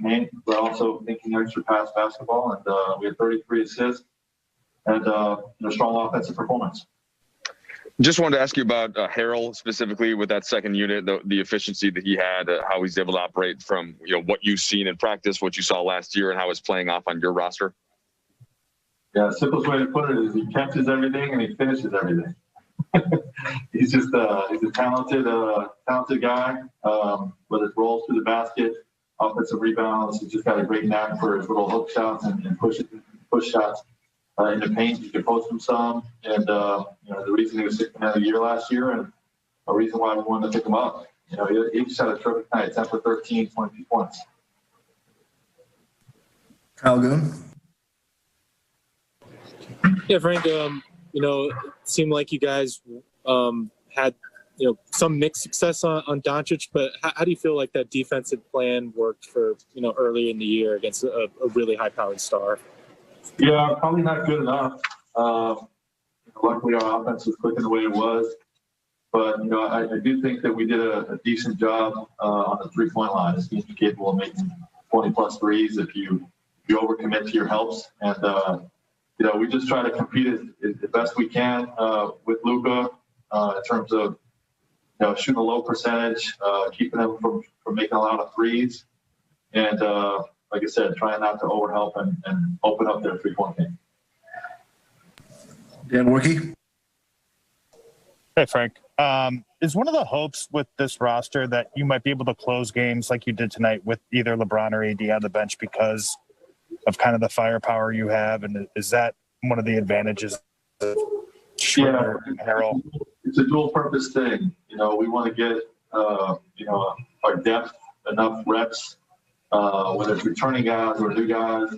paint, but also thinking extra pass basketball. And we had 33 assists and strong offensive performance. Just wanted to ask you about Harrell specifically with that second unit, the efficiency that he had, how he's able to operate from what you've seen in practice, what you saw last year, and how it's playing off on your roster. Yeah, the simplest way to put it is he catches everything and he finishes everything. He's just he's a talented guy. Whether it's rolls through the basket, offensive rebounds, he's just got a great knack for his little hook shots and push shots. In the paint, you can post him some, and the reason he was 6th man of the year last year, and a reason why we wanted to pick him up. He just had a terrific night, 10 for 13, 22 points. Kyle Goon. Yeah, Frank. It seemed like you guys had some mixed success on Doncic, but how do you feel like that defensive plan worked for early in the year against a really high-powered star? Yeah, probably not good enough. Luckily, our offense was clicking the way it was. But, I do think that we did a decent job on the three-point line. It seems capable of making 20-plus threes if you overcommit to your helps. And, we just try to compete as best we can with Luka in terms of, shooting a low percentage, keeping them from making a lot of threes. And, like I said, trying not to overhelp and open up their three-point game. Dan Warkey. Hey, Frank. Is one of the hopes with this roster that you might be able to close games like you did tonight with either LeBron or AD on the bench because of kind of the firepower you have? And is that one of the advantages of Schroder and Harrell? It's a dual-purpose thing. We want to get, our depth, enough reps, whether it's returning guys or new guys,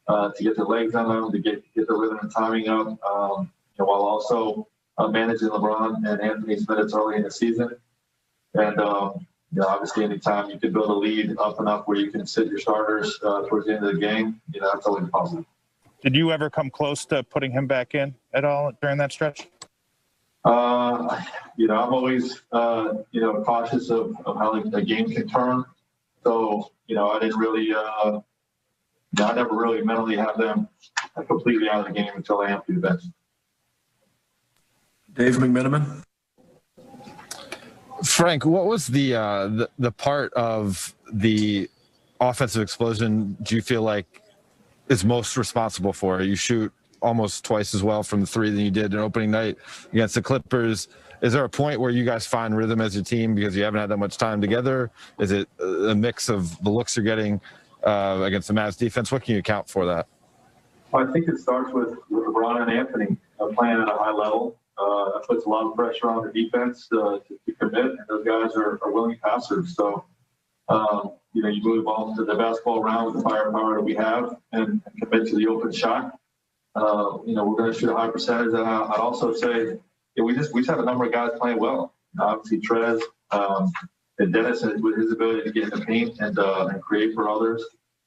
to get their legs on them, to get the rhythm and timing up, while also managing LeBron and Anthony's minutes early in the season. And, obviously anytime you can build a lead up enough where you can sit your starters towards the end of the game, that's always positive. Did you ever come close to putting him back in at all during that stretch? I'm always, cautious of how a game can turn. So, I didn't really, I never really mentally have them completely out of the game until I empty the bench. Dave McMenamin. Frank, what was the part of the offensive explosion do you feel like is most responsible for? You shoot almost twice as well from the three than you did in opening night against the Clippers. Is there a point where you guys find rhythm as a team because you haven't had that much time together? Is it a mix of the looks you're getting against the Mavs defense? What can you account for that? Well, I think it starts with LeBron and Anthony playing at a high level. That puts a lot of pressure on the defense to commit, and those guys are willing passers. So, you move on to the basketball around with the firepower that we have and commit to the open shot. We're going to shoot a high percentage. And I'd also say, we just have a number of guys playing well. Obviously, Trez and Dennis with his ability to get in the paint and create for others.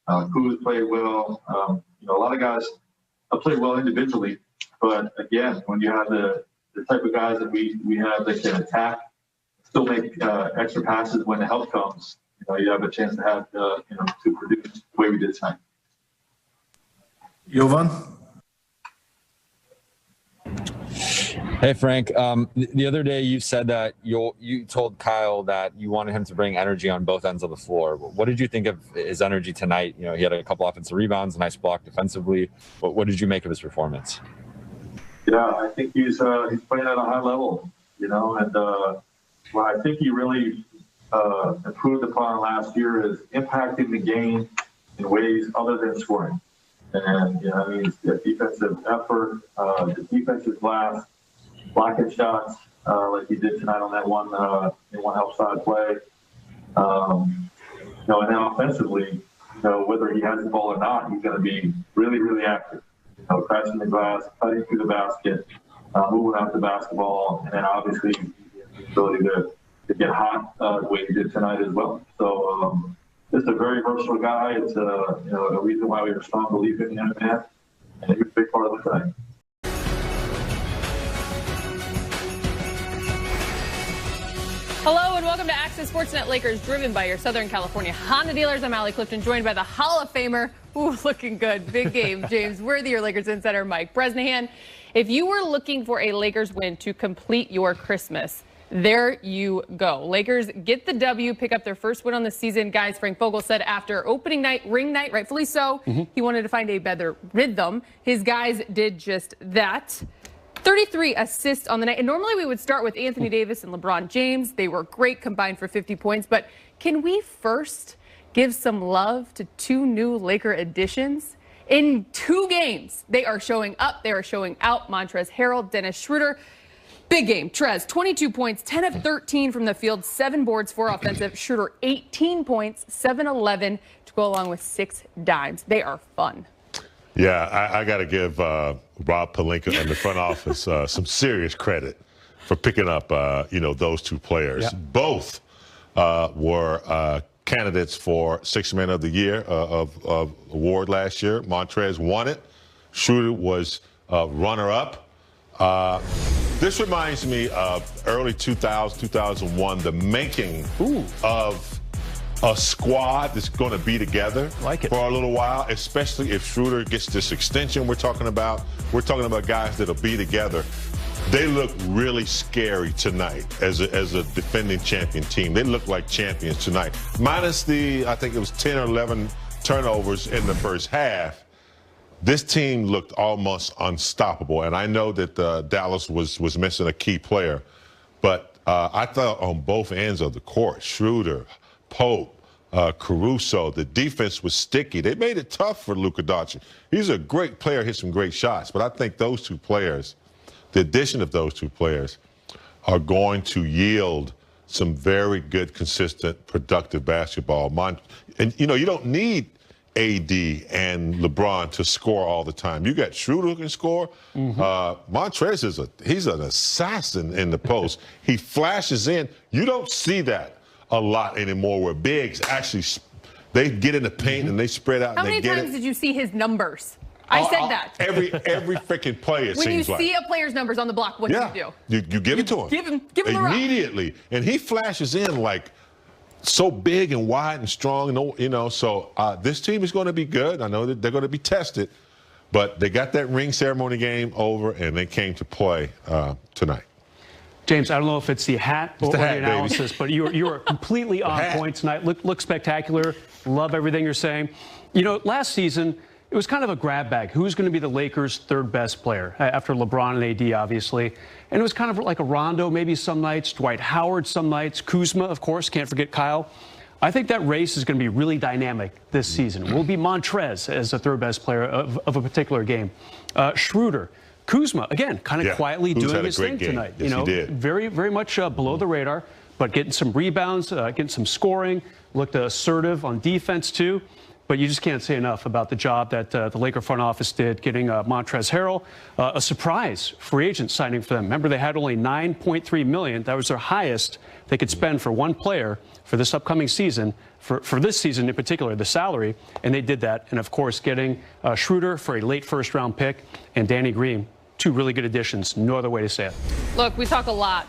Kuz played well. A lot of guys played well individually, but again, when you have the type of guys that we have that can attack, still make extra passes when the help comes, you have a chance to have to produce the way we did tonight. Jovan. Hey, Frank. The other day you said that you told Kyle that you wanted him to bring energy on both ends of the floor. What did you think of his energy tonight? He had a couple offensive rebounds, a nice block defensively. What did you make of his performance? Yeah, I think he's playing at a high level, and what I think he really improved upon last year is impacting the game in ways other than scoring. And, the defensive effort, the defensive glass, blocking shots like he did tonight on that one help side play. And then offensively, whether he has the ball or not, he's going to be really, really active. Crashing the glass, cutting through the basket, moving out the basketball, and then obviously the ability to get hot the way he did tonight as well. So just a very versatile guy. It's a reason why we have a strong belief in him, man, and he's a big part of the tonight. Hello and welcome to Access Sportsnet Lakers, driven by your Southern California Honda dealers. I'm Allie Clifton, joined by the Hall of Famer, looking good, big game, James Worthy, your Lakers insider, Mike Bresnahan. If you were looking for a Lakers win to complete your Christmas, there you go. Lakers get the W, pick up their first win on the season. Guys, Frank Vogel said after opening night, ring night, rightfully so, he wanted to find a better rhythm. His guys did just that. 33 assists on the night. And normally we would start with Anthony Davis and LeBron James. They were great, combined for 50 points. But can we first give some love to two new Laker additions? In 2 games, they are showing up. They are showing out. Montrezl Harrell, Dennis Schroder. Big game. Trez, 22 points, 10 of 13 from the field, 7 boards, 4 offensive. Schroder, 18 points, 7-11 to go along with 6 dimes. They are fun. Yeah, I got to give Rob Pelinka and the front office some serious credit for picking up, those 2 players. Yeah. Both were candidates for Sixth Man of the Year of award last year. Montrez won it. Schroder was runner-up. This reminds me of early 2000, 2001, the making of a squad that's going to be together for a little while, especially if Schroder gets this extension we're talking about. We're talking about guys that'll be together. They look really scary tonight as a defending champion team. They look like champions tonight. Minus the, I think it was 10 or 11 turnovers in the first half. This team looked almost unstoppable. And I know that Dallas was missing a key player. But I thought on both ends of the court, Schroder, Pope, Caruso, the defense was sticky. They made it tough for Luka Doncic. He's a great player, hit some great shots, but I think those 2 players, the addition of those 2 players, are going to yield some very good, consistent, productive basketball. And, you don't need AD and LeBron to score all the time. You got Schroeder who can score. Montrez he's an assassin in the post. He flashes in. You don't see that a lot anymore where bigs actually, they get in the paint and they spread out. How many times did you see his numbers? I said that. Every freaking play, it when seems like. When you see a player's numbers on the block, what do you do? You give it to him. Give him the rock. Immediately. And he flashes in like so big and wide and strong. So this team is going to be good. I know that they're going to be tested. But they got that ring ceremony game over, and they came to play tonight. James, I don't know if it's the hat or the analysis, but you are completely on point tonight. Look spectacular. Love everything you're saying. Last season, it was kind of a grab bag. Who's going to be the Lakers' 3rd best player after LeBron and AD, obviously? And it was kind of like a Rondo maybe some nights, Dwight Howard some nights, Kuzma, of course, can't forget Kyle. I think that race is going to be really dynamic this season. Will be Montrez as the 3rd best player of a particular game. Schroeder. Kuzma, again, kind of quietly doing his thing tonight. Yes, he did. Very, very much below the radar, but getting some rebounds, getting some scoring, looked assertive on defense, too. But you just can't say enough about the job that the Laker front office did getting Montrezl Harrell, a surprise free agent signing for them. Remember, they had only $9.3 million. That was their highest they could spend for one player for this upcoming season, for this season in particular, the salary, and they did that. And, of course, getting Schroeder for a late first-round pick and Danny Green. 2 really good additions. No other way to say it. Look, we talk a lot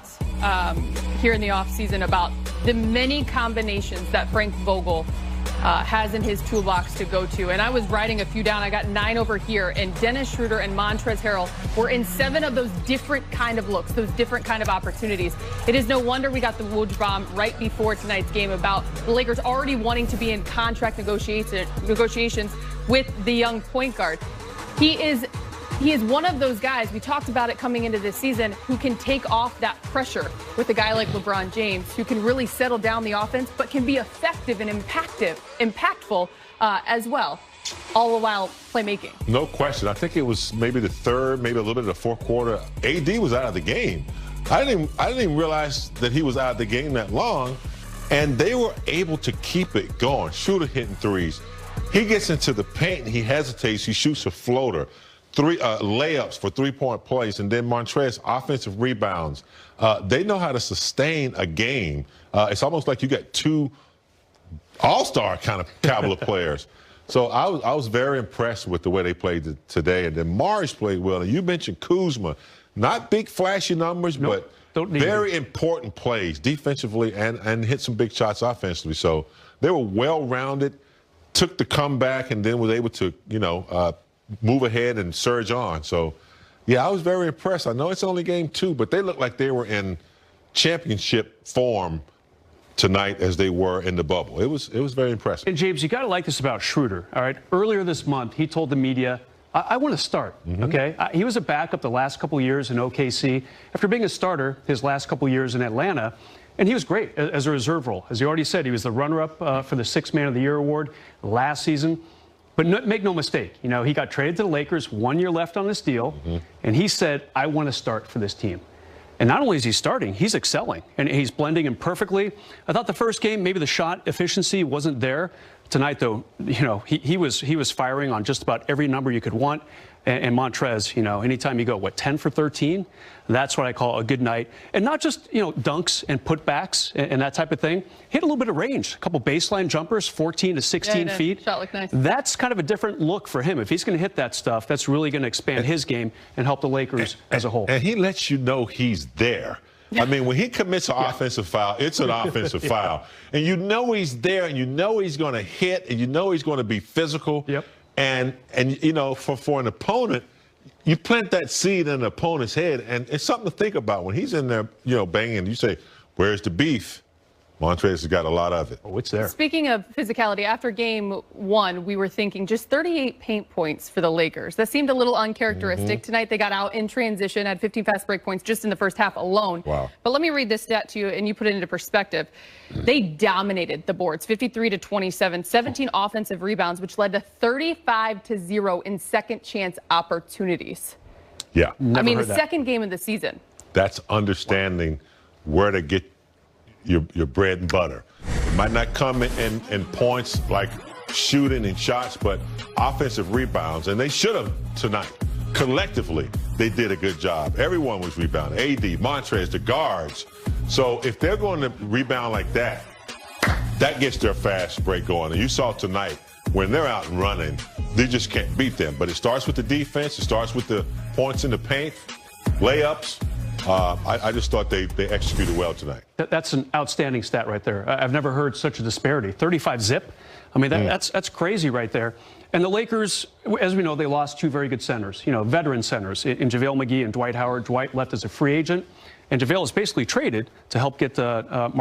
here in the offseason about the many combinations that Frank Vogel has in his toolbox to go to. And I was writing a few down. I got 9 over here. And Dennis Schroder and Montrezl Harrell were in 7 of those different kind of looks, those different kind of opportunities. It is no wonder we got the Woj bomb right before tonight's game about the Lakers already wanting to be in contract negotiations with the young point guard. He is one of those guys, we talked about it coming into this season, who can take off that pressure with a guy like LeBron James, who can really settle down the offense, but can be effective and impactful as well, all the while playmaking. No question. I think it was maybe the 3rd, maybe a little bit of the 4th quarter. AD was out of the game. I didn't even realize that he was out of the game that long, and they were able to keep it going. Schroder hitting threes. He gets into the paint, and he hesitates. He shoots a floater. 3 layups for 3-point plays, and then Montrez offensive rebounds. They know how to sustain a game. It's almost like you got 2 all-star kind of caliber players. So I was very impressed with the way they played today. And then Morris played well. And you mentioned Kuzma. Not big flashy numbers, but very important plays defensively and hit some big shots offensively. So they were well-rounded, took the comeback, and then was able to, move ahead and surge on. So, yeah, I was very impressed. I know it's only game 2, but they looked like they were in championship form tonight as they were in the bubble. It was very impressive. And James, you got to like this about Schroder. All right, earlier this month, he told the media, I want to start. Okay, he was a backup the last couple of years in OKC. After being a starter his last couple of years in Atlanta, and he was great as a reserve role. As he already said, he was the runner-up for the Sixth Man of the Year award last season. But make no mistake, he got traded to the Lakers, 1 year left on this deal, and he said, I want to start for this team. And not only is he starting, he's excelling, and he's blending in perfectly. I thought the first game, maybe the shot efficiency wasn't there. Tonight, though, he was firing on just about every number you could want. And Montrez, anytime you go, 10 for 13? That's what I call a good night. And not just, dunks and putbacks and that type of thing. Hit a little bit of range, a couple baseline jumpers, 14 to 16 feet. Shot looked nice. That's kind of a different look for him. If he's going to hit that stuff, that's really going to expand his game and help the Lakers as a whole. And he lets you know he's there. I mean, when he commits an offensive foul, it's an offensive foul. And you know he's there, and you know he's going to hit, and you know he's going to be physical. Yep. And for an opponent, you plant that seed in an opponent's head, and it's something to think about. When he's in there, banging, you say, where's the beef? Montrez has got a lot of it. Oh, it's there. Speaking of physicality, after game 1, we were thinking just 38 paint points for the Lakers. That seemed a little uncharacteristic. Tonight, they got out in transition, had 15 fast break points just in the first half alone. Wow. But let me read this stat to you, and you put it into perspective. They dominated the boards, 53-27, 17 offensive rebounds, which led to 35-0 in second chance opportunities. Yeah. The second game of the season. That's understanding where to get your bread and butter. It might not come in points like shooting and shots, but offensive rebounds, and they should have tonight. Collectively, they did a good job. Everyone was rebounding. AD, Montrez, the guards. So if they're going to rebound like that, that gets their fast break going. And you saw tonight, when they're out and running, they just can't beat them. But it starts with the defense. It starts with the points in the paint, layups. I just thought they executed well tonight. That's an outstanding stat right there. I've never heard such a disparity. 35 zip. I mean, that's crazy right there. And the Lakers, as we know, they lost 2 very good centers, veteran centers in JaVale McGee and Dwight Howard. Dwight left as a free agent, and JaVale is basically traded to help get Mark